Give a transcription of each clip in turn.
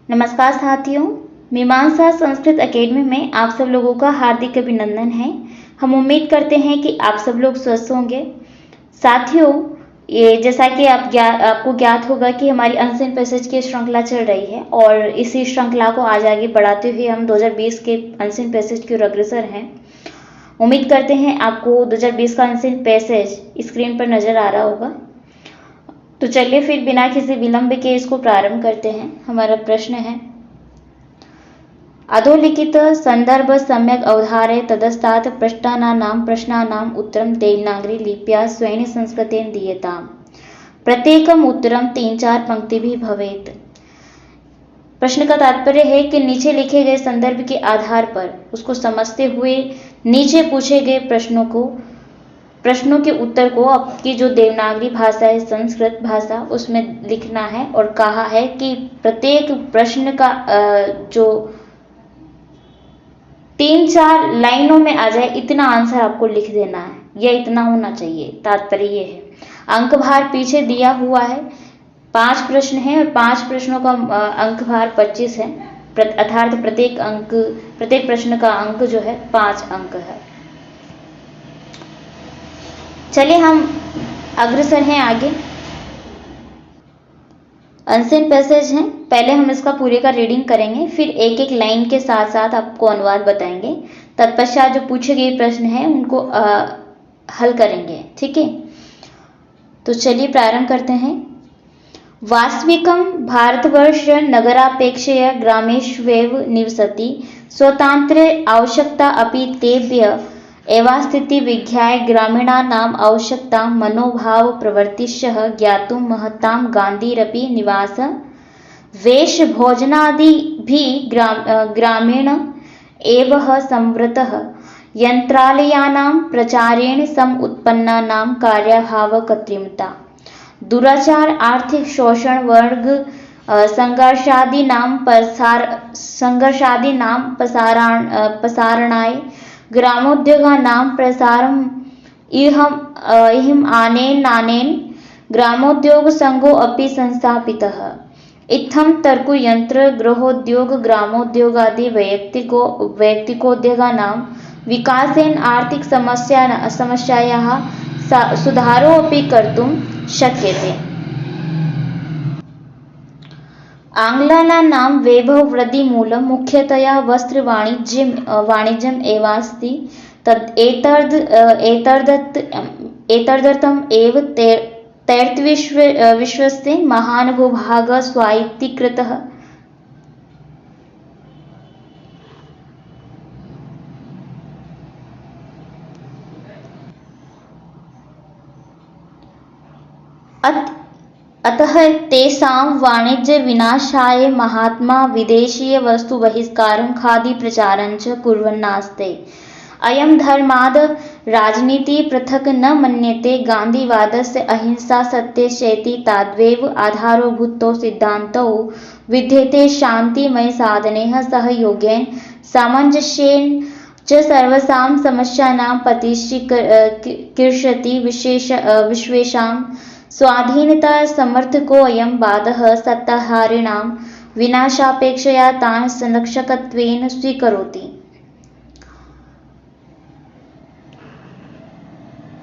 नमस्कार साथियों, मीमांसा संस्कृत एकेडमी में आप सब लोगों का हार्दिक अभिनंदन है। हम उम्मीद करते हैं कि आप सब लोग स्वस्थ होंगे। साथियों, ये जैसा कि आपको ज्ञात होगा कि हमारी अनसीन पैसेज की श्रृंखला चल रही है और इसी श्रृंखला को आज आगे बढ़ाते हुए हम 2020 के अनसीन पैसेज की ओर अग्रसर हैं। उम्मीद करते हैं आपको 2020 का अनसीन पैसेज स्क्रीन पर नजर आ रहा होगा। तो चलिए फिर बिना किसी विलंब के इसको प्रारंभ करते हैं। हमारा प्रश्न है, अधोलिखित संदर्भ सम्यक अवधारय तदस्तात् प्रश्नानां प्रश्नानाम् उत्तरं देवनागरी लिप्या स्वेन संस्कृतेन दीयताम्। प्रत्येकम् उत्तरं 3-4 पंक्तिभिः भवेत्। प्रश्न का तात्पर्य है कि नीचे लिखे गए संदर्भ के आधार पर उसको समझते हुए नीचे पूछे गए प्रश्नों के उत्तर को आपकी जो देवनागरी भाषा है, संस्कृत भाषा, उसमें लिखना है। और कहा है कि प्रत्येक प्रश्न का जो 3-4 लाइनों में आ जाए इतना आंसर आपको लिख देना है, यह इतना होना चाहिए। तात्पर्य ये है। अंक भार पीछे दिया हुआ है। 5 प्रश्न हैं और 5 प्रश्नों का अंक भार 25 है, अर्थात प्रत्येक प्रश्न का अंक जो है 5 अंक है। चलिए हम अग्रसर हैं आगे। अनसीन पैसेज है, पहले हम इसका पूरे का रीडिंग करेंगे, फिर एक एक लाइन के साथ साथ आपको अनुवाद बताएंगे। तत्पश्चात जो पूछे गए प्रश्न हैं उनको हल करेंगे। ठीक है, तो चलिए प्रारंभ करते हैं। वास्तविकं भारतवर्ष नगरापेक्षया ग्रामेष्वेव निवसति, स्वतंत्रे आवश्यकता अपि तेभ्यः एवास्तीति विज्ञाय ग्रामीणानाम् आवश्यकतां मनोभाव प्रवृत्तिश्च ज्ञातुं महतां गान्धीरपि निवास वेशभोजनादिभिः ग्रामीण एव संवृतः यन्त्रालयानां प्रचारेण समुत्पन्नानां कार्याभावकृत्रिमता, दुराचार, आर्थिक शोषण, वर्ग संघर्षादीनां प्रसारणाय ग्रामोद्योगानां प्रसारम् इहम् आनेन ग्रामोद्योग संघो अपि संस्थापितः। इत्थं तर्कयन्त्र गृहोद्योग ग्रामोद्योगादि वैयक्तिकोद्योगानां विकासेन आर्थिक समस्यायाः सुधारो अपि कर्तुं शक्यते। आङ्ग्लानां वैभववृद्धिमूलं मुख्यतया वस्त्रवाणिज्यम् एवास्ति। एतदर्थम् एव तैर्तविश्वस्य महान् भूभागः स्वायत्तीकृतः। अतः तेषां वाणिज्य विनाशाय महात्मा विदेशीय वस्तु बहिष्कारं खादी प्रचारं च कुर्वन्नास्ते। अयं धर्माद् राजनीति पृथक् न मन्यते। गान्धीवादस्य अहिंसा सत्यश्चेति ताद्वेव आधारभूतौ सिद्धान्तौ विद्यते। शान्तिमय साधनैः सहयोगेन सामञ्जस्येन च सर्वासां समस्यानां परिष्कृतिः विश्वेषां स्वाधीनता समर्थकोऽयं वादः सत्ताधारिणां विनाशापेक्षया तान् संरक्षकत्वेन स्वीकरोति।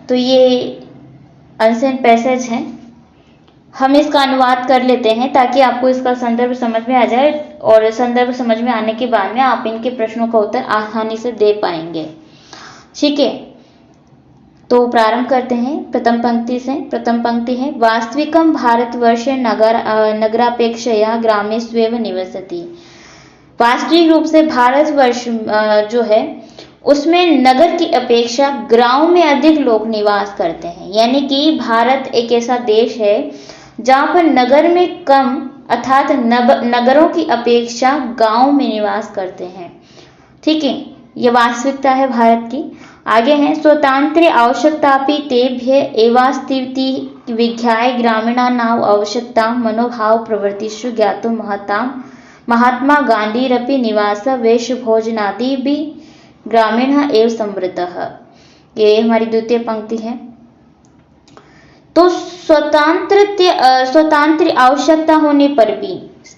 तो ये अनसीन पैसेज है। हम इसका अनुवाद कर लेते हैं ताकि आपको इसका संदर्भ समझ में आ जाए और संदर्भ समझ में आने के बाद में आप इनके प्रश्नों का उत्तर आसानी से दे पाएंगे। ठीक है, तो प्रारंभ करते हैं प्रथम पंक्ति से। प्रथम पंक्ति है, वास्तविकं भारतवर्षे नगरापेक्षया ग्रामेष्वेव निवसति। वास्तविक रूप से भारतवर्ष जो है उसमें नगर की अपेक्षा गांव में अधिक लोग निवास करते हैं। यानी कि भारत एक ऐसा देश है जहाँ पर नगर में कम, अर्थात नगरों की अपेक्षा गांव में निवास करते हैं। ठीक है, ये वास्तविकता है भारत की। आगे है, स्वतंत्र आवश्यकतापि तेभ्यः एवास्तीति विज्ञाय ग्रामीणानाम् आवश्यकतां मनोभाव प्रवृत्तिषु ज्ञातुं महात्मा गान्धीरपि निवास वेशभोजनादिभिः ग्रामीणः एव संवृतः। ये हमारी द्वितीय पंक्ति है। तो स्वतंत्र आवश्यकता होने पर भी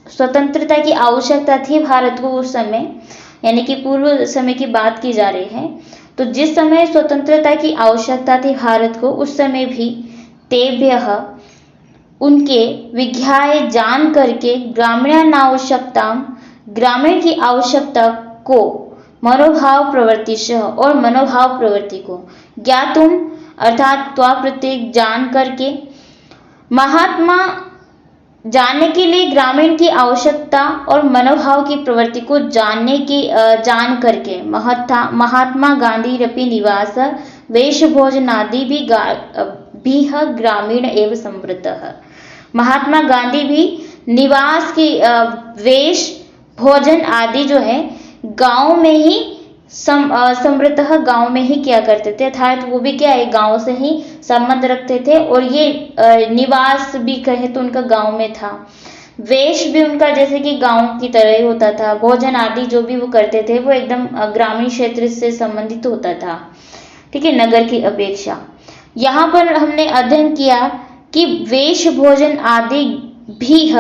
स्वतंत्रता की आवश्यकता थी भारत को उस समय, यानी कि पूर्व समय की बात की जा रही है, तो जिस समय स्वतंत्रता की आवश्यकता थी भारत को उस समय भी तेभ्यः उनके विज्ञाय जान करके ग्रामीण की आवश्यकता को मनोभाव प्रवृत्ति और मनोभाव प्रवृत्ति को ज्ञातुम अर्थात त्वा प्रत्येक जान करके, महात्मा जानने के लिए ग्रामीण की आवश्यकता और मनोभाव की प्रवृत्ति को जान करके महात्मा गांधी रपि निवास वेश भोजनादि भी ग्रामीण एवं समृद्धः। महात्मा गांधी भी निवास की वेश भोजन आदि जो है गांव में ही समृद्धः गांव में ही किया करते थे, अर्थात वो भी क्या है गांव से ही संबंध रखते थे, और ये निवास भी कहे तो उनका गांव में था, वेश भी उनका जैसे कि गांव की तरह ही होता था, भोजन आदि जो भी वो करते थे वो एकदम ग्रामीण क्षेत्र से संबंधित होता था, ठीक है, नगर की अपेक्षा। यहाँ पर हमने अध्ययन किया कि वेश भोजन आदि भी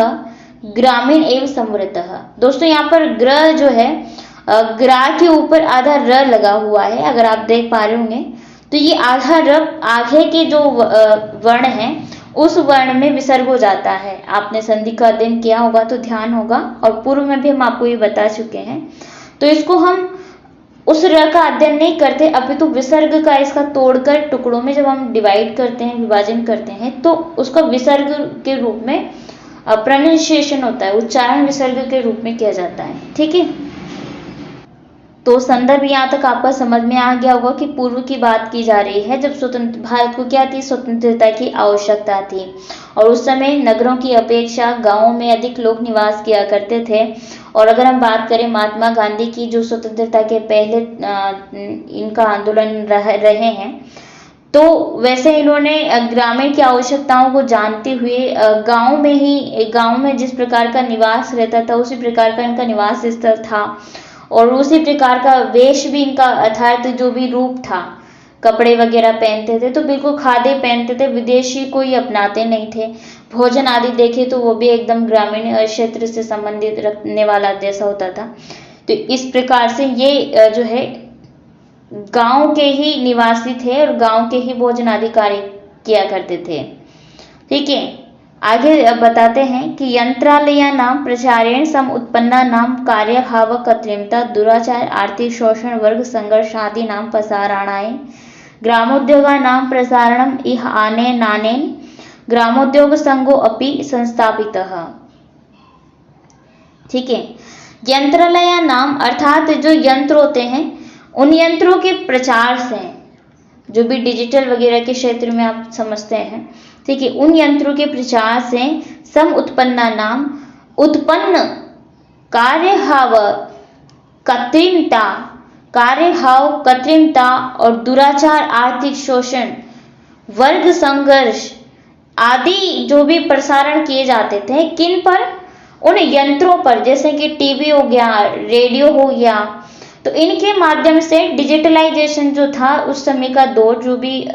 ग्रामीण एवं समृद्धः। दोस्तों यहाँ पर ग्रह जो है ग्रा के ऊपर आधा र लगा हुआ है, अगर आप देख पा रहे होंगे तो ये आधा र आगे के जो वर्ण है उस वर्ण में विसर्ग हो जाता है। आपने संधि का अध्ययन किया होगा तो ध्यान होगा, और पूर्व में भी हम आपको ये बता चुके हैं। तो इसको हम उस र का अध्ययन नहीं करते, अपितु विसर्ग का इसका तोड़कर टुकड़ों में जब हम डिवाइड करते हैं, विभाजन करते हैं, तो उसका विसर्ग के रूप में प्रोनाउंसिएशन होता है, उच्चारण विसर्ग के रूप में किया जाता है, ठीक है। तो संदर्भ यहाँ तक आपका समझ में आ गया होगा कि पूर्व की बात की जा रही है, जब स्वतंत्र भारत को क्या थी, स्वतंत्रता की आवश्यकता थी, और उस समय नगरों की अपेक्षा गांवों में अधिक लोग निवास किया करते थे। और अगर हम बात करें महात्मा गांधी की, जो स्वतंत्रता के पहले इनका आंदोलन रहे हैं, तो वैसे इन्होंने ग्रामीण की आवश्यकताओं को जानते हुए गांव में जिस प्रकार का निवास रहता था उसी प्रकार का इनका निवास स्थल था, और उसी प्रकार का वेश भी इनका, अर्थात जो भी रूप था, कपड़े वगैरह पहनते थे तो बिल्कुल खादी पहनते थे, विदेशी कोई अपनाते नहीं थे। भोजन आदि देखे तो वो भी एकदम ग्रामीण क्षेत्र से संबंधित रखने वाला जैसा होता था। तो इस प्रकार से ये जो है गांव के ही निवासी थे और गांव के ही भोजन आदि कार्य किया करते थे, ठीक है। आगे बताते हैं कि यंत्रालयानां प्रचारेण सम उत्पन्नानां कार्यभाव कृत्रिमता दुराचार आर्थिक शोषण वर्ग संघर्षादीनां प्रसारणाय ग्रामोद्योगानां प्रसारणम् इह आनेनानेन ग्रामोद्योग संघो अपि संस्थापितः, ठीक है। यंत्रालयानां अर्थात जो यंत्र होते हैं उन यंत्रों के प्रचार से, जो भी डिजिटल वगैरह के क्षेत्र में आप समझते हैं, ठीक है, उन यंत्रों के प्रचार से सम उत्पन्नानां उत्पन्न कार्यभाव कृत्रिमता और दुराचार आर्थिक शोषण वर्ग संघर्ष आदि जो भी प्रसारण किए जाते थे, किन पर, उन यंत्रों पर, जैसे कि टीवी हो गया, रेडियो हो गया, तो इनके माध्यम से डिजिटलाइजेशन जो था उस समय का दौर, जो भी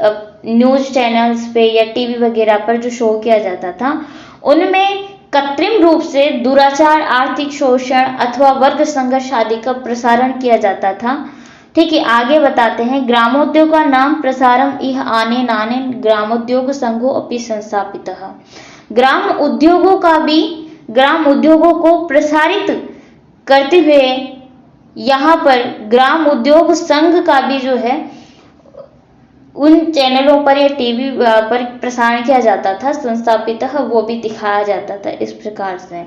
न्यूज चैनल्स पे या टीवी वगैरह पर जो शो किया जाता था उनमें कृत्रिम रूप से दुराचार आर्थिक शोषण अथवा वर्ग संघर्ष आदि का प्रसारण किया जाता था, ठीक है। आगे बताते हैं ग्रामोद्योग का नाम प्रसारम इह आने ग्रामोद्योग संघो अपि संस्थापितः। ग्राम उद्योगों को प्रसारित करते हुए यहाँ पर ग्राम उद्योग संघ का भी जो है उन चैनलों पर या टीवी पर प्रसारण किया जाता था, संस्थापित वो भी दिखाया जाता था इस प्रकार से।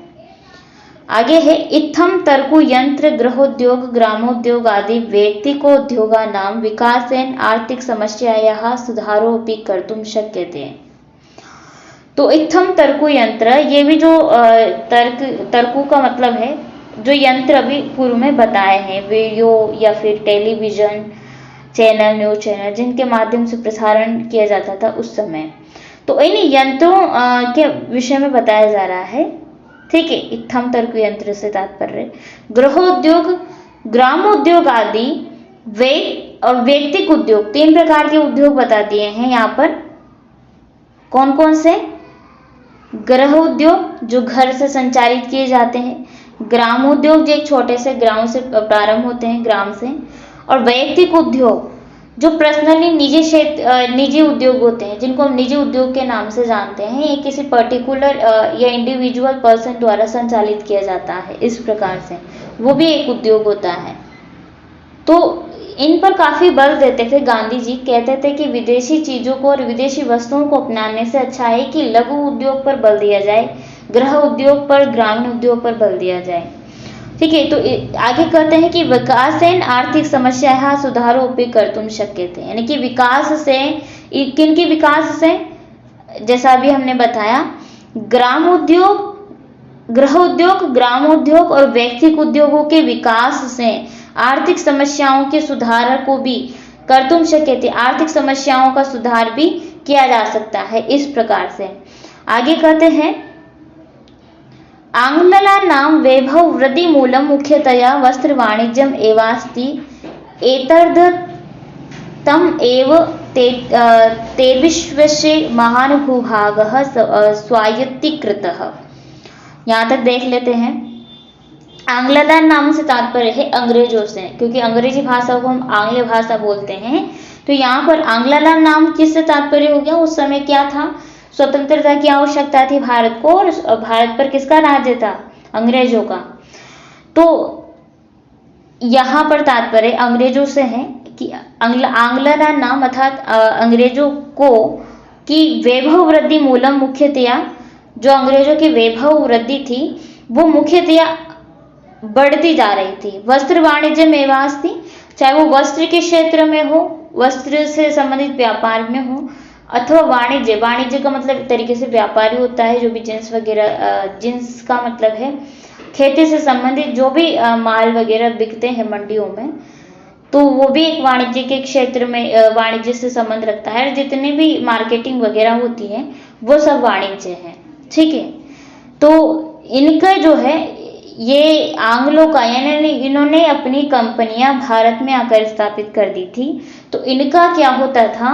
आगे है इत्थम तर्कु यंत्र गृहोद्योग ग्रामोद्योग आदि व्यक्तिकोद्योगानां विकासेन आर्थिक समस्यायाः सुधारोऽपि कर्तुं शक्यते। तो इत्थम तर्कु यंत्र, ये भी जो तर्कु का मतलब है जो यंत्र अभी पूर्व में बताए हैं, वीडियो या फिर टेलीविजन चैनल, न्यूज चैनल, जिनके माध्यम से प्रसारण किया जाता था उस समय, तो इन यंत्रों के विषय में बताया जा रहा है, ठीक है। इत्थम तर्क यंत्र से तात्पर्य गृहोद्योग ग्रामोद्योग आदि व्यक्तिक उद्योग, 3 प्रकार के उद्योग बता दिए हैं यहाँ पर। कौन कौन से? गृह उद्योग जो घर से संचालित किए जाते हैं, ग्राम उद्योग जो एक छोटे से ग्राम से प्रारंभ होते हैं, ग्राम से, और वैयक्तिक उद्योग जो पर्सनली निजी उद्योग होते हैं, जिनको हम निजी उद्योग के नाम से जानते हैं। ये किसी पर्टिकुलर या इंडिविजुअल पर्सन द्वारा संचालित किया जाता है, इस प्रकार से वो भी एक उद्योग होता है। तो इन पर काफी बल देते थे गांधी जी। कहते थे कि विदेशी चीजों को और विदेशी वस्तुओं को अपनाने से अच्छा है कि लघु उद्योग पर बल दिया जाए, गृह उद्योग पर, ग्रामीण उद्योग पर बल दिया जाए। ठीक है, तो आगे कहते हैं कि विकासेन आर्थिक समस्या सुधारो पे कर्तुम शक्य थे, यानी कि विकास से, किन की विकास से, जैसा अभी हमने बताया, ग्राम उद्योग, गृह उद्योग, ग्राम उद्योग और वैयक्तिक उद्योगों के विकास से आर्थिक समस्याओं के सुधार को भी कर्तुम शक्य थे, आर्थिक समस्याओं का सुधार भी किया जा सकता है इस प्रकार से। आगे कहते हैं आंग्लानां वैभव वृद्धि मूलम मुख्यतया वस्त्र वाणिज्यम एवास्ति एतदर्थम एव तेर्विश्वस्य महान भूभागः स्वायत्तीकृतः। यहाँ तक देख लेते हैं। आंग्लदान नाम से तात्पर्य है अंग्रेजों से, क्योंकि अंग्रेजी भाषा को हम आंग्ल भाषा बोलते हैं। तो यहाँ पर आंग्लदान नाम किससे तात्पर्य हो गया? उस समय क्या था? स्वतंत्रता की आवश्यकता थी भारत को, और भारत पर किसका राज्य था? अंग्रेजों का। तो यहाँ पर तात्पर्य अंग्रेजों से है कि आंग्लदान नाम अर्थात अंग्रेजों को की वैभव वृद्धि मूलम मुख्यतया, जो अंग्रेजों की वैभव वृद्धि थी वो मुख्यतया बढ़ती जा रही थी। वस्त्र वाणिज्य में थी, चाहे वो वस्त्र के क्षेत्र में हो, वस्त्र से संबंधित व्यापार में हो, अथवा वाणिज्य, वाणिज्य का मतलब एक तरीके से व्यापारी होता है, जो भी जिन्स वगैरह, जिन्स का मतलब है खेती से संबंधित जो भी माल वगैरह बिकते हैं मंडियों में, तो वो भी एक वाणिज्य के क्षेत्र में वाणिज्य से संबंध रखता है। जितने भी मार्केटिंग वगैरह होती है वो सब वाणिज्य है। ठीक है, तो इनका जो है ये आंग्लों का, यानी इन्होंने अपनी कंपनियां भारत में आकर स्थापित कर दी थी। तो इनका क्या होता था,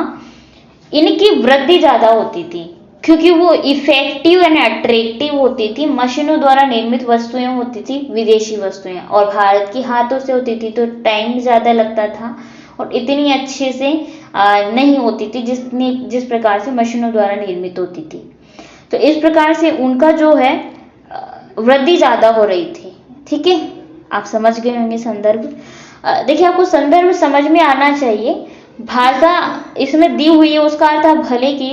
इनकी वृद्धि ज्यादा होती थी क्योंकि वो इफेक्टिव एंड अट्रैक्टिव होती थी। मशीनों द्वारा निर्मित वस्तुएं होती थी, विदेशी वस्तुएं, और भारत की हाथों से होती थी, तो टाइम ज्यादा लगता था और इतनी अच्छे से नहीं होती थी जिस प्रकार से मशीनों द्वारा निर्मित होती थी। तो इस प्रकार से उनका जो है वृद्धि ज्यादा हो रही थी। ठीक है, आप समझ गए होंगे संदर्भ। देखिए, आपको संदर्भ समझ में आना चाहिए। भाषा इसमें दी हुई है, उसका अर्थ आप भले की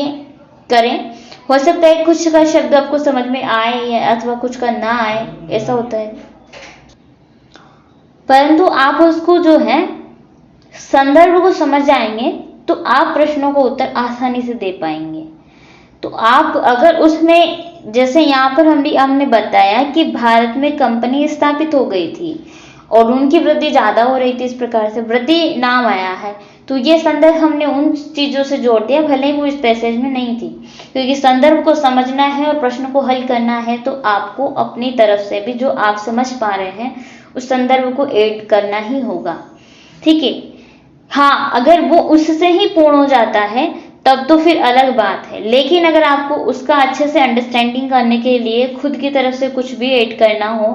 करें। हो सकता है कुछ का शब्द आपको समझ में आए अथवा कुछ का ना आए, ऐसा होता है, परंतु आप उसको जो है संदर्भ को समझ जाएंगे तो आप प्रश्नों को उत्तर आसानी से दे पाएंगे। तो आप अगर उसमें, जैसे यहाँ पर हमने बताया कि भारत में कंपनी स्थापित हो गई थी और उनकी वृद्धि ज्यादा हो रही थी, इस प्रकार से वृद्धि नाम आया है। तो ये संदर्भ हमने उन चीजों से जोड़ दिया, भले ही वो इस पैसेज में नहीं थी, क्योंकि संदर्भ को समझना है और प्रश्न को हल करना है तो आपको अपनी तरफ से भी जो आप समझ पा रहे हैं उस संदर्भ को ऐड करना ही होगा। ठीक है, हाँ, अगर वो उससे ही पूर्ण हो जाता है तब तो फिर अलग बात है, लेकिन अगर आपको उसका अच्छे से अंडरस्टैंडिंग करने के लिए खुद की तरफ से कुछ भी ऐड करना हो,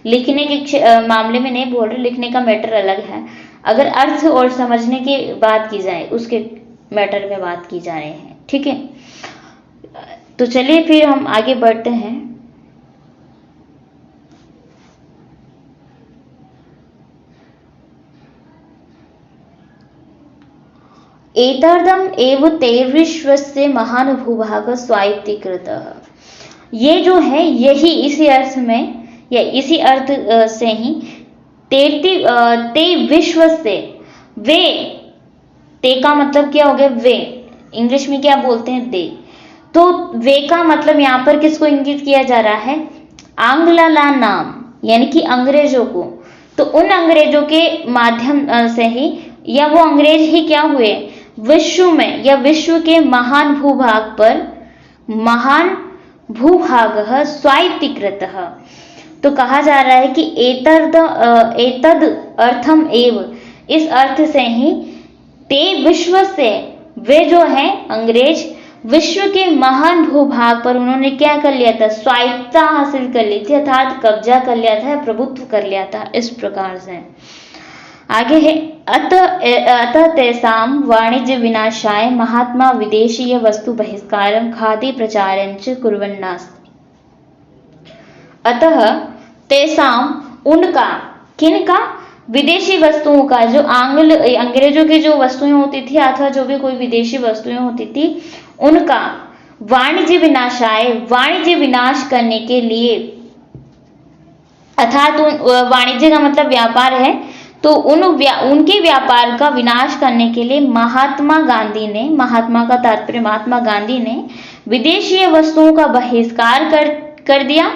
लिखने के मामले में नहीं बोल रहे, लिखने का मैटर अलग है, अगर अर्थ और समझने की बात की जाए उसके मैटर में बात की जा रही है। ठीक है, तो चलिए फिर हम आगे बढ़ते हैं। एतदर्थम एव तैर्विश्वस्य महान भूभाग स्वायत्तीकृतः। ये जो है यही इसी अर्थ में या इसी अर्थ से ही ते विश्व से, वे, ते का मतलब क्या हो गया? वे, इंग्लिश में क्या बोलते हैं? दे। तो वे का मतलब यहाँ पर किसको इंगित किया जा रहा है? आंग्ला नाम, यानी कि अंग्रेजों को। तो उन अंग्रेजों के माध्यम से ही, या वो अंग्रेज ही क्या हुए, विश्व में या विश्व के महान भूभाग पर महान भूभागः स्वायत्तीकृतः। तो कहा जा रहा है कि एतद अर्थम एव, इस अर्थ से ही ते विश्व से, वे जो है अंग्रेज, विश्व के महान भूभाग पर उन्होंने क्या कर लिया था, स्वायत्तता हासिल कर ली थी, अर्थात कब्जा कर लिया था, प्रभुत्व कर लिया था। इस प्रकार से आगे है, अतः तेषां वाणिज्य विनाशाय महात्मा विदेशीय वस्तु बहिष्कारं खादी प्रचारञ्च कुर्वन्नास्ति। अतः तेषां, उनका, किनका, विदेशी वस्तुओं का, जो अंग्रेजों की जो वस्तुएं होती थी अथवा जो भी कोई विदेशी वस्तुएं होती थी उनका वाणिज्य विनाशाय, वाणिज्य विनाश करने के लिए, अर्थात वाणिज्य का मतलब व्यापार है, तो उनके व्यापार का विनाश करने के लिए महात्मा गांधी ने, महात्मा का तात्पर्य महात्मा गांधी ने विदेशी वस्तुओं का बहिष्कार कर दिया।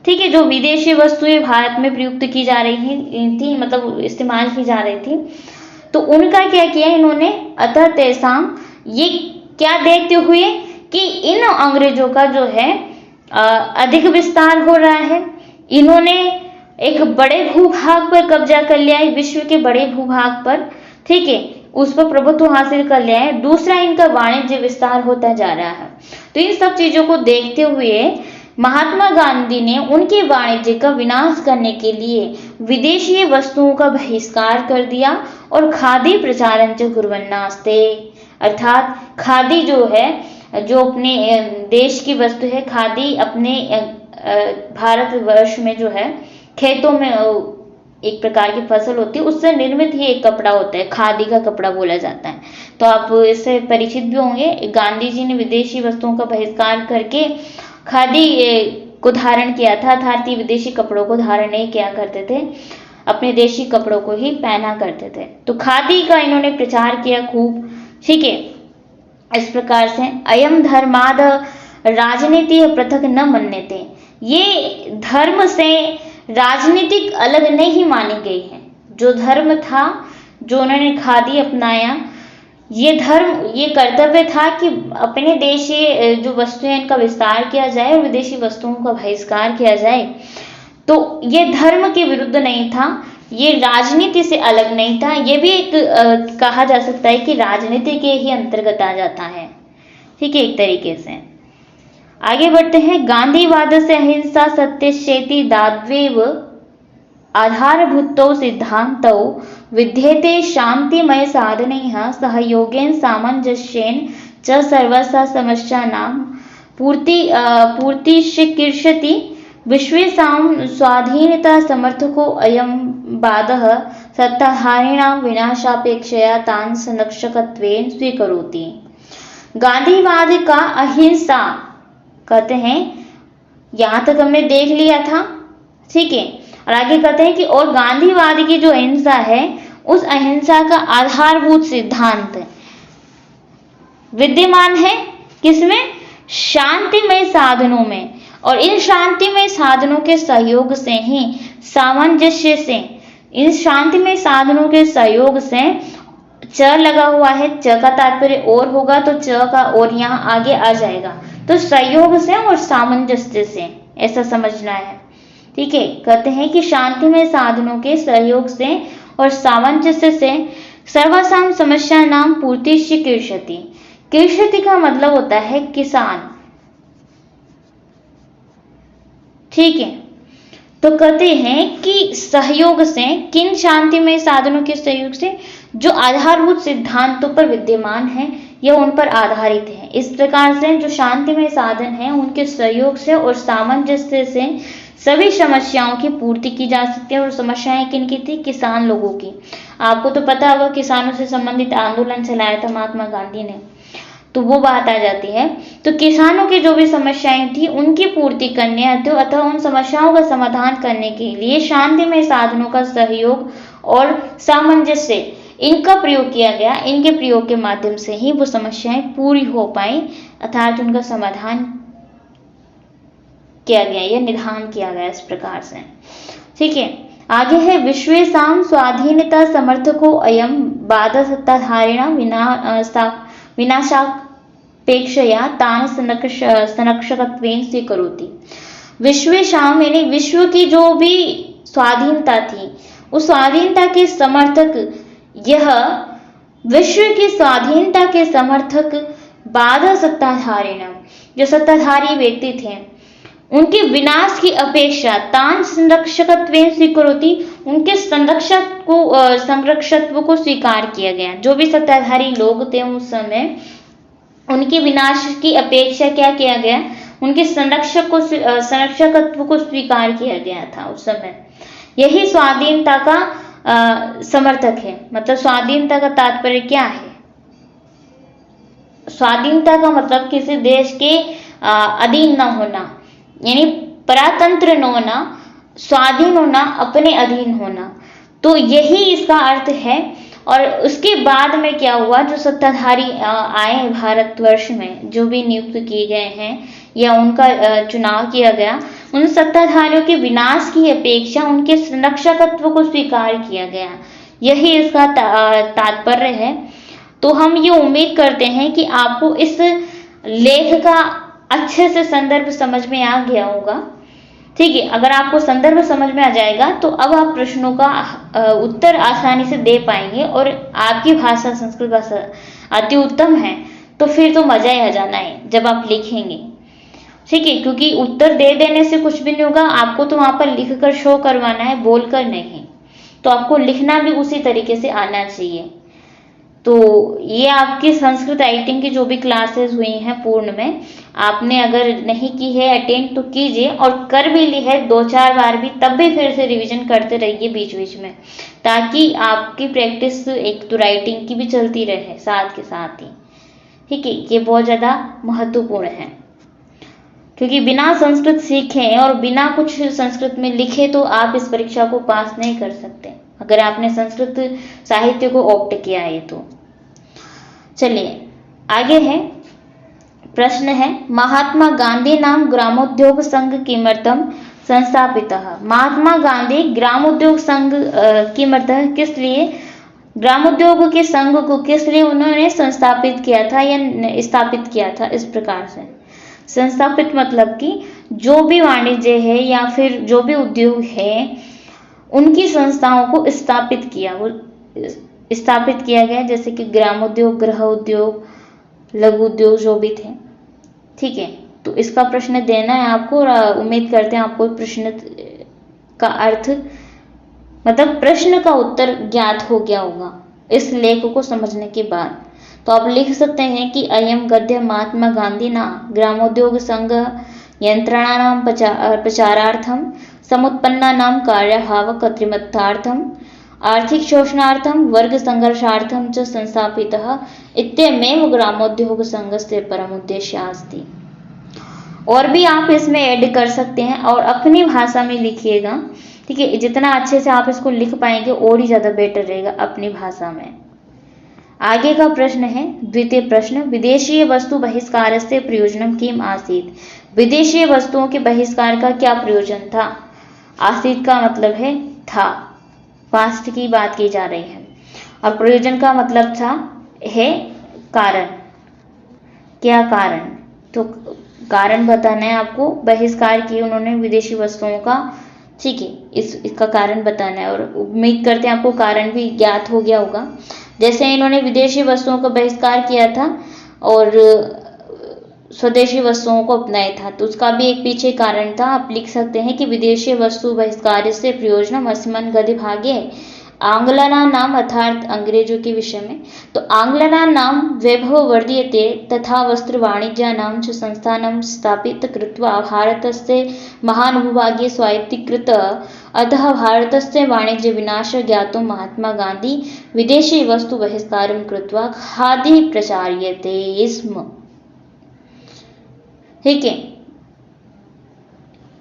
ठीक है, जो विदेशी वस्तुएं भारत में प्रयुक्त की जा रही थी, मतलब इस्तेमाल की जा रही थी, तो उनका क्या किया इन्होंने, अतः तेषां, ये क्या देखते हुए कि इन अंग्रेजों का जो है अधिक विस्तार हो रहा है, इन्होंने एक बड़े भूभाग पर कब्जा कर लिया है, विश्व के बड़े भूभाग पर, ठीक है, उस पर प्रभुत्व हासिल कर लिया है। दूसरा, इनका वाणिज्य विस्तार होता जा रहा है। तो इन सब चीजों को देखते हुए महात्मा गांधी ने उनके वाणिज्य का विनाश करने के लिए विदेशी वस्तुओं का बहिष्कार कर दिया और खादी प्रचारञ्च कुर्वन्नास्ते, अर्थात खादी जो है, जो अपने देश की वस्तु है, खादी अपने भारतवर्ष में जो है खेतों में एक प्रकार की फसल होती है, उससे निर्मित ही एक कपड़ा होता है, खादी का कपड़ा बोला जाता है। तो आप इससे परिचित भी होंगे। गांधी जी ने विदेशी वस्तुओं का बहिष्कार करके खादी को धारण किया था, अर्थात विदेशी कपड़ों को धारण नहीं किया करते थे, अपने देशी कपड़ों को ही पहना करते थे। तो खादी का इन्होंने प्रचार किया खूब। ठीक है, इस प्रकार से अयम धर्माद राजनीति पृथक न मन्यते, ये धर्म से राजनीतिक अलग नहीं मानी गई है। जो धर्म था, जो उन्होंने खादी अपनाया, ये धर्म, ये कर्तव्य था कि अपने देशी जो वस्तुएं इनका विस्तार किया जाए और विदेशी वस्तुओं का बहिष्कार किया जाए। तो ये धर्म के विरुद्ध नहीं था, ये राजनीति से अलग नहीं था, ये भी एक कहा जा सकता है कि राजनीति के ही अंतर्गत आ जाता है। ठीक है, एक तरीके से आगे बढ़ते हैं। गांधीवाद से अहिंसा सत्यश्चेति दाद्वेव आधारभूतौ सिद्धान्तौ विद्यते शांतिमय साधनैः सहयोगेन सामंजस्येन च सर्वासां समस्यानां पूर्तिश्चिकीर्षति विश्वेषां स्वाधीनता समर्थको अयं वादः सत्ताधारिणां विनाशापेक्षया तान् संरक्षकत्वेन स्वीकरोति। गांधीवाद का अहिंसा कहते हैं, यहाँ तक हमने देख लिया था। ठीक है, और आगे कहते हैं कि और गांधीवाद की जो अहिंसा है, उस अहिंसा का आधारभूत सिद्धांत विद्यमान है किसमें, शांतिमय साधनों में, और इन शांतिमय साधनों के सहयोग से ही सामंजस्य से, इन शांतिमय साधनों के सहयोग से, च लगा हुआ है, च का तात्पर्य और होगा तो च का और यहाँ आगे आ जाएगा, तो सहयोग से और सामंजस्य से ऐसा समझना है। ठीक है, कहते हैं कि शांतिमय साधनों के सहयोग से और सामंजस्य से सर्वासाम समस्या नाम पूर्तिश्चिकीर्षति। कीर्षति का मतलब होता है किसान। ठीक है, तो कहते हैं कि सहयोग से, किन शांतिमय साधनों के सहयोग से, जो आधारभूत सिद्धांतों पर विद्यमान है, यह उन पर आधारित है। इस प्रकार से जो शांतिमय साधन है, उनके सहयोग से और सामंजस्य से सभी समस्याओं की पूर्ति की जा सकती है। और समस्याएं किनकी थी, किसान लोगों की। आपको तो पता होगा किसानों से संबंधित आंदोलन चलाया था महात्मा गांधी ने, तो वो बात आ जाती है। तो किसानों की जो भी समस्याएं थी उनकी पूर्ति करने हेतु अथवा उन समस्याओं का समाधान करने के लिए शांतिमय साधनों का सहयोग और सामंजस्य, इनका प्रयोग किया गया। इनके प्रयोग के माध्यम से ही वो समस्याएं पूरी हो पाई, अर्थात उनका समाधान किया गया या निदान किया गया इस प्रकार से। ठीक है, आगे है विश्वेषां स्वाधीनता समर्थको अयं वाद सत्ताधारिणा विनाशापेक्षया तान् संरक्षकत्वेन स्वीकरोति। विश्वेषां यानी विश्व की जो भी स्वाधीनता थी, उस स्वाधीनता के समर्थक, यह विश्व की स्वाधीनता के समर्थक बाधा सत्ताधारिणाम, जो सत्ताधारी व्यक्ति थे उनके विनाश की अपेक्षा तान संरक्षकत्वेन स्वीकरोति, उनके संरक्षकत्व को स्वीकार किया गया। जो भी सत्ताधारी लोग थे उस समय उनके विनाश की अपेक्षा क्या किया गया, उनके संरक्षकत्व को स्वीकार किया गया था उस समय। यही स्वाधीनता का समर्थक है। मतलब स्वाधीनता का तात्पर्य क्या है? स्वाधीनता का मतलब किसी देश के अधीन न होना, यानी परातंत्र न होना, स्वाधीन होना, अपने अधीन होना। तो यही इसका अर्थ है। और उसके बाद में क्या हुआ, जो सत्ताधारी आए भारतवर्ष में, जो भी नियुक्त किए गए हैं या उनका चुनाव किया गया, उन सत्ताधारियों के विनाश की अपेक्षा उनके संरक्षकत्व को स्वीकार किया गया। यही इसका तात्पर्य है। तो हम ये उम्मीद करते हैं कि आपको इस लेख का अच्छे से संदर्भ समझ में आ गया होगा। ठीक है, अगर आपको संदर्भ समझ में आ जाएगा तो अब आप प्रश्नों का उत्तर आसानी से दे पाएंगे और आपकी भाषा संस्कृत भाषा अति उत्तम है तो फिर तो मजा ही आ जाना है जब आप लिखेंगे। ठीक है, क्योंकि उत्तर दे देने से कुछ भी नहीं होगा, आपको तो वहां पर लिख कर शो करवाना है, बोलकर नहीं। तो आपको लिखना भी उसी तरीके से आना चाहिए। तो ये आपकी संस्कृत राइटिंग की जो भी क्लासेस हुई हैं पूर्ण में, आपने अगर नहीं की है अटेंड तो कीजिए, और कर भी ली है 2-4 बार भी तब भी फिर से रिवीजन करते रहिए बीच बीच में, ताकि आपकी प्रैक्टिस एक तो राइटिंग की भी चलती रहे साथ के साथ ही। ठीक है, ये बहुत ज़्यादा महत्वपूर्ण है, क्योंकि बिना संस्कृत सीखे और बिना कुछ संस्कृत में लिखे तो आप इस परीक्षा को पास नहीं कर सकते, अगर आपने संस्कृत साहित्य को ऑप्ट किया है तो। चलिए आगे है, प्रश्न है महात्मा गांधी नाम ग्रामोद्योग संघ किमर्थम संस्थापितः। महात्मा गांधी ग्रामोद्योग संघ किमर्थम, किस लिए, ग्रामोद्योग के संघ को किस लिए उन्होंने संस्थापित किया था या स्थापित किया था। इस प्रकार से संस्थापित मतलब कि जो भी वाणिज्य है या फिर जो भी उद्योग है उनकी संस्थाओं को स्थापित किया, वो स्थापित किया गया, जैसे कि ग्रामोद्योग, गृह उद्योग, लघु उद्योग जो भी थे। ठीक है, तो इसका प्रश्न देना है आपको और उम्मीद करते हैं आपको प्रश्न का अर्थ मतलब प्रश्न का उत्तर ज्ञात हो गया होगा इस लेख को समझने के बाद। तो आप लिख सकते हैं कि अयम गद्य महात्मा गांधी ना ग्रामोद्योग संघ यंत्रणानां प्रचारार्थम समुत्पन्नानां कार्यभाव कृत्रिमत्वार्थम आर्थिक शोषणार्थम वर्ग संघर्षार्थम च संस्थापितः इत्यमेव ग्रामोद्योग संघस्य परम उद्देश्य अस्ति। और भी आप इसमें ऐड कर सकते हैं और अपनी भाषा में लिखिएगा। ठीक है, जितना अच्छे से आप इसको लिख पाएंगे और ही ज्यादा बेटर रहेगा अपनी भाषा में। आगे का प्रश्न है, द्वितीय प्रश्न, विदेशीय वस्तु बहिष्कार से प्रयोजनम किम आसीत। विदेशीय वस्तुओं के बहिष्कार का क्या प्रयोजन था। आसीत का मतलब है था, पास्ट की बात की जा रही है, और प्रयोजन का मतलब था है कारण। क्या कारण, तो कारण बताना है आपको। बहिष्कार किए उन्होंने विदेशी वस्तुओं का। ठीक है, इसका कारण बताना है और उम्मीद करते हैं आपको कारण भी ज्ञात हो गया होगा। जैसे इन्होंने विदेशी वस्तुओं का बहिष्कार किया था और स्वदेशी वस्तुओं को अपनाया था, तो उसका भी एक पीछे कारण था। आप लिख सकते हैं कि विदेशी वस्तु बहिष्कार से प्रयोजनम अस्मिन् गद्य भागे आंग्लना नाम अर्थात अंग्रेजों के विषय में। तो आंग्लना नाम वैभव वर्धयते तथा वस्त्र वाणिज्य नाम च संस्थानं स्थापित कृत्वा भारतस्य महानुभागे स्वायत्तीकृत अतः भारतस्य वाणिज्य विनाश ज्ञातुं महात्मा गांधी विदेशी वस्तु बहिष्कारं कृत्वा खादी प्रचार्यते स्म। ठीक है,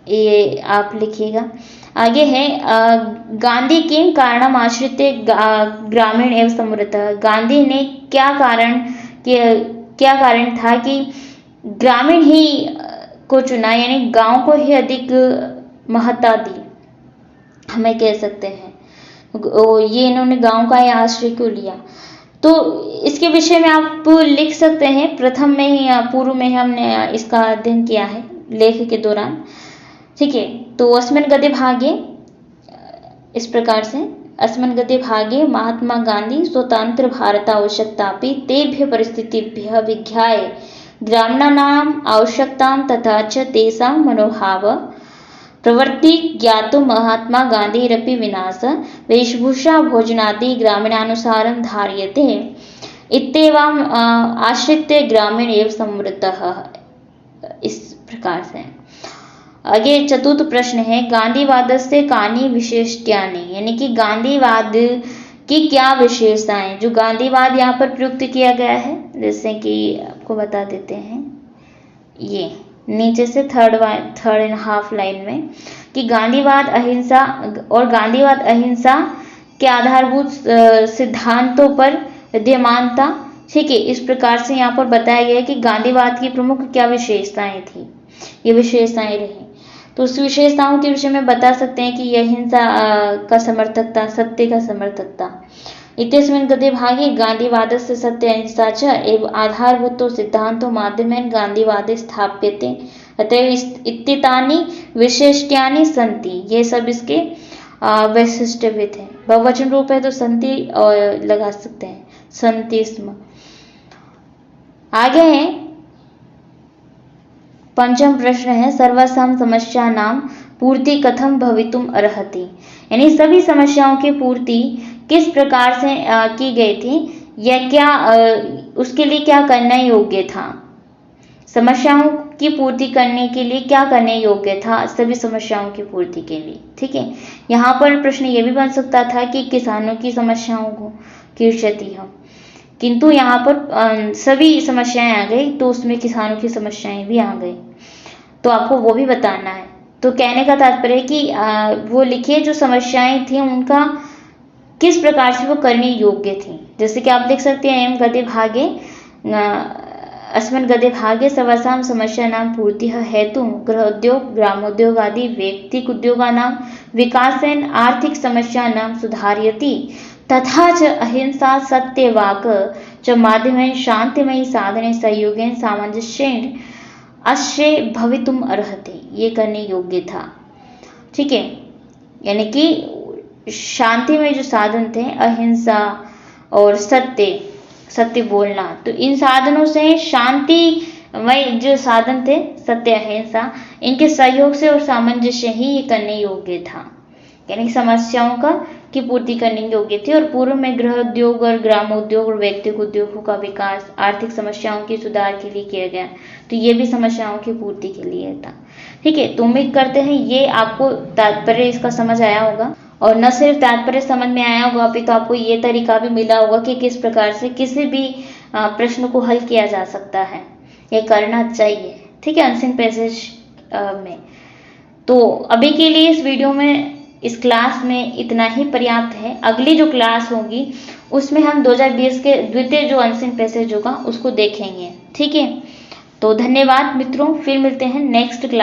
ये आप लिखिएगा। आगे है गांधी किम कारणम आश्रित ग्रामीण एवं समृद्ध। गांधी ने क्या कारण था कि ग्रामीण ही को चुना, यानी गांव को ही अधिक महत्ता दी, हमें कह सकते हैं। ये इन्होंने गांव का ही आश्रय क्यों लिया, तो इसके विषय में आप लिख सकते हैं। प्रथम में ही पूर्व में ही हमने इसका अध्ययन किया है लेख के दौरान। ठीक है, तो अस्मिन् गद्य भागे इस प्रकार से अस्मिन् गद्ये भागे महात्मा गांधी स्वतंत्र भारत आवश्यकतापि तेभ्यः परिस्थितिभ्यः विज्ञाय ग्रामीणानाम् आवश्यकतां तथा च तेषां मनोभाव प्रवृत्ति ज्ञातुं महात्मा गान्धिरपि विनाश वेशभूषा भोजनादि ग्रामीणानुसारं धार्यते इत्येवम् आश्रित्य ग्रामीण एव समृद्धः। इस प्रकार से आगे चतुर्थ प्रश्न है गांधीवादस्य कानि विशेषत्यानि, यानी कि गांधीवाद की क्या विशेषताएं। जो गांधीवाद यहाँ पर प्रयुक्त किया गया है, जैसे कि आपको बता देते हैं, ये नीचे से थर्ड एंड हाफ लाइन में कि गांधीवाद अहिंसा और गांधीवाद अहिंसा के आधारभूत सिद्धांतों पर विद्यमान था। ठीक है, इस प्रकार से यहाँ पर बताया गया है कि गांधीवाद की प्रमुख क्या विशेषताएं थी, ये विशेषताएं रही। तो उस विशेषताओं के विषय में बता सकते हैं कि यह अहिंसा का समर्थक था, सत्य का समर्थक था। इत्यस्मिन् गद्ये भागे गांधीवादस्य सत्य अहिंसा च एव आधारभूतो सिद्धांतो माध्यमेन गांधीवादे स्थाप्यते अतएव इत्येतानि विशिष्ट्यानि सन्ति। ये सब इसके वैशिष्ट्य भी थे। बहुवचन रूप है तो सन्ति लगा सकते हैं, सन्ति स्म। आगे है पंचम प्रश्न है सर्वासां समस्यानां पूर्ति कथम भवितुम अर्हति, यानी सभी समस्याओं की पूर्ति किस प्रकार से की गई थी या क्या उसके लिए क्या करना योग्य था। समस्याओं की पूर्ति करने के लिए क्या करने योग्य था सभी समस्याओं की पूर्ति के लिए। ठीक है, यहाँ पर प्रश्न ये भी बन सकता था कि किसानों की समस्याओं की क्षति हो, किंतु यहाँ पर सभी समस्याएं आ गई तो उसमें किसानों की समस्याएं भी आ गई, तो आपको वो भी बताना है। तो कहने का तात्पर्य कि वो लिखिए जो समस्याएं थी उनका किस प्रकार से वो करने योग्य थी। जैसे कि आप देख सकते हैं एवं गद्ये भागे अस्मिन् गद्ये भागे सर्वासां समस्यानां पूर्तिः हेतु गृहोद्योग ग्रामोद्योग आदि वैयक्तिक उद्योगानां विकासेन आर्थिक समस्यानां सुधारयति तथा च अहिंसा सत्यवाक् च माध्यमेन शांतिमयी साधने सहयोगेन सामंजस्येन अश्य भवितुम अर्हति, ये करने योग्य था। ठीक है, यानी कि शांति में जो साधन थे अहिंसा और सत्य बोलना, तो इन साधनों से शांतिमय जो साधन थे सत्य अहिंसा, इनके सहयोग से और सामंजस्य ही ये करने योग्य था, यानी समस्याओं की पूर्ति करने योग्य थी। और पूर्व में गृह उद्योग और ग्रामोद्योग और व्यक्तिगत उद्योगों का विकास आर्थिक समस्याओं के सुधार के लिए किया गया, तो ये भी समस्याओं की पूर्ति के लिए था। ठीक है, तो उम्मीद करते हैं ये आपको तात्पर्य इसका समझ आया होगा, और न सिर्फ तात्पर्य समझ में आया होगा अभी तो आपको ये तरीका भी मिला होगा कि किस प्रकार से किसी भी प्रश्न को हल किया जा सकता है, ये करना चाहिए। ठीक है, अनसीन पैसेज में। तो अभी के लिए इस वीडियो में इस क्लास में इतना ही पर्याप्त है। अगली जो क्लास होगी उसमें हम 2020 के द्वितीय जो अनसीन पैसेज होगा उसको देखेंगे। ठीक है, तो धन्यवाद मित्रों, फिर मिलते हैं नेक्स्ट क्लास।